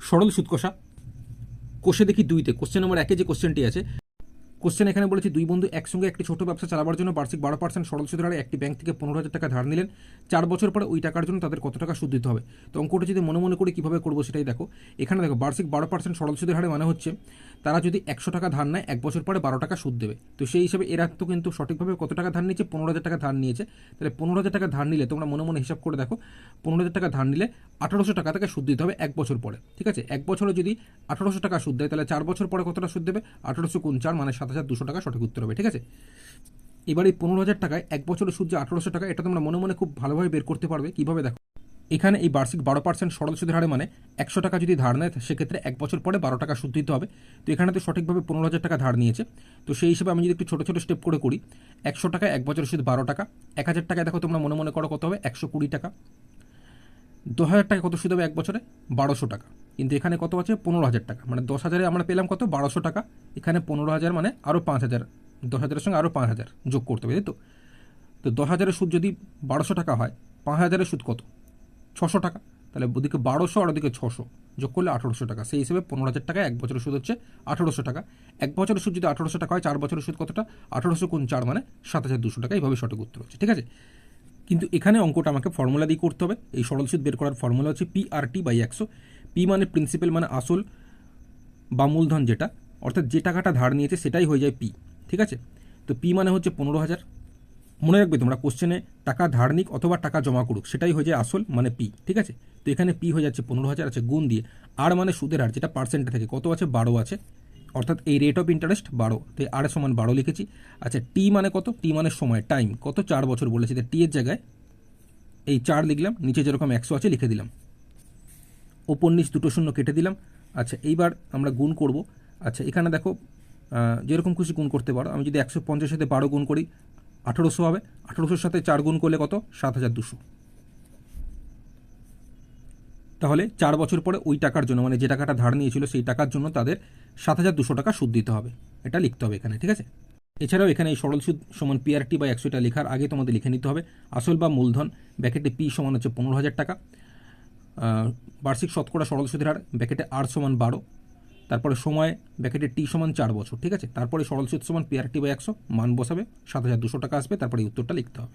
সরল সুদ কষা। কোষে দেখি 2তে কোশ্চেন নম্বর 1-এ যে কোশ্চেনটি আছে, কোশ্চেন এখানে বলেছে দুই বন্ধু একসঙ্গে একটি ছোট ব্যবসা চালাবার জন্য বার্ষিক 12% সরল সুদের হারে একটি ব্যাংক থেকে 15,000 টাকা ধার নিলেন। 4 বছর পরে ওই টাকার জন্য তাদের কত টাকা সুদ দিতে হবে। তো অঙ্কটা যদি মনে মনে করে কীভাবে করবো সেটাই দেখো। এখানে দেখো বার্ষিক 12% সরল সুদের হারে মানে হচ্ছে তারা যদি 100 টাকা ধার নেয় 1 বছর পরে 12 টাকা সুদ দেবে। তো সেই হিসাবে এরা তো কিন্তু সঠিকভাবে কত টাকা ধার নিয়েছে, 15,000 টাকা ধার নিয়েছে। তাহলে 15,000 টাকা ধার নিলে তোমরা মনে মনে হিসাব করে দেখো, 15,000 টাকা ধার নিলে 1800 টাকা থেকে সুদ দিতে হবে 1 বছর পরে। ঠিক আছে, 1 বছরে যদি 1800 টাকা সুদ দেয় তাহলে 4 বছর পরে কতটা সুদ দেবে, 1800 গুণ 4 মানে 7,200 টাকা সঠিক উত্তর হবে। ঠিক আছে, এবার এই 15,000 টাকায় 1 বছরের সুদ যে 1800 টাকা, এটা তোমরা মনে মনে খুব ভালোভাবে বের করতে পারবে। কীভাবে দেখো, এখানে এই বার্ষিক 12% সরল সুদের হারে মানে 100 টাকা যদি ধার নেয় সেক্ষেত্রে 1 বছর পরে 12 টাকা সুদ দিতে হবে। তো এখানে তো সঠিকভাবে 15,000 টাকা ধার নিয়েছে। তো সেই হিসেবে আমি যদি একটু ছোটো ছোটো স্টেপ করে করি, 100 টাকায় 1 বছরের সুদ 12 টাকা, 1000 টাকায় দেখো তোমরা মনে মনে করো কত হবে, 120 টাকা। 2000 টাকা কত সুদ হবে 1 বছরে, 1200 টাকা। কিন্তু এখানে কত আছে, 15,000 টাকা, মানে 10,000-এ আমরা পেলাম কত, 1200 টাকা। এখানে 15,000 মানে আরও 5,000, 10,000-এর সঙ্গে আরও 5,000 যোগ করতে হবে, তাই তো। তো 10,000-এর সুদ যদি 1200 টাকা হয়, 5,000-এর সুদ কত, 600 টাকা। তাহলে ওদিকে 1200 আর ওদিকে 600 যোগ করলে 1800 টাকা। সেই হিসেবে 15,000 টাকা 1 বছরের সুদ হচ্ছে 1800 টাকা। 1 বছরের সুদ যদি 1800 টাকা হয়, 4 বছরের সুদ কতটা, 1800 গুণ 4 মানে 7,200 টাকা। এইভাবে সঠিক উত্তর হচ্ছে। ঠিক আছে, কিন্তু এখানে অঙ্কটা আমাকে ফর্মুলা দিয়ে করতে হবে। এই সরল সুদ বের করার ফর্মুলা হচ্ছে PRT/100। পি মানে প্রিন্সিপাল মানে আসল বা মূলধন যেটা, অর্থাৎ যে টাকাটা ধার নিয়েছে সেটাই হয়ে যায় পি। ঠিক আছে, তো পি মানে হচ্ছে 15,000। মনে রাখবে তোমরা, কোশ্চেনে টাকা ধার নিক অথবা টাকা জমা করুক সেটাই হয়ে যায় আসল মানে পি। ঠিক আছে, তো এখানে পি হয়ে যাচ্ছে 15,000 আছে, গুণ দিয়ে আর মানে সুদের হার যেটা পার্সেন্টে থাকে কত আছে, 12 আছে, অর্থাৎ এই রেট অফ ইন্টারেস্ট 12, তাই আর সমান 12 লিখেছি। আচ্ছা, টি মানে কত, টি মানে সময়, টাইম কত, 4 বছর বলেছে, তাই টি এর জায়গায় এই 4 লিখলাম, নিচে যেরকম 100 আছে লিখে দিলাম, ওপর নিচ দুটো শূন্য কেটে দিলাম। আচ্ছা, এইবার আমরা গুণ করব। আচ্ছা, এখানে দেখো যেরকম খুশি গুণ করতে পারো। আমি যদি 150-এর সাথে 12 গুণ করি 1800 হবে, 1800-এর সাথে 4 গুণ করলে কত, 7,200। তাহলে 4 বছর পরে ওই টাকার জন্য, মানে যে টাকাটা ধার নিয়েছিল সেই টাকার জন্য তাদের 7,200 টাকা সুদ দিতে হবে। এটা লিখতে হবে এখানে। ঠিক আছে, এছাড়াও এখানে এই সরল সুদ সমান PRT/100 এটা লেখার আগে তোমাদের লিখে নিতে হবে আসল বা মূলধন ব্যাকেটে পি সমান হচ্ছে 15,000 টাকা, বার্ষিক শতকরা সরল সুদের হার ব্যাকেটে আর সমান 12, তারপরে সময় ব্যাকেটে টি সমান 4 বছর। ঠিক আছে, তারপরে সরল সুদ সমান PRT/100 মান বসাবে, 7,200 টাকা আসবে, তারপরে এই উত্তরটা লিখতে হবে।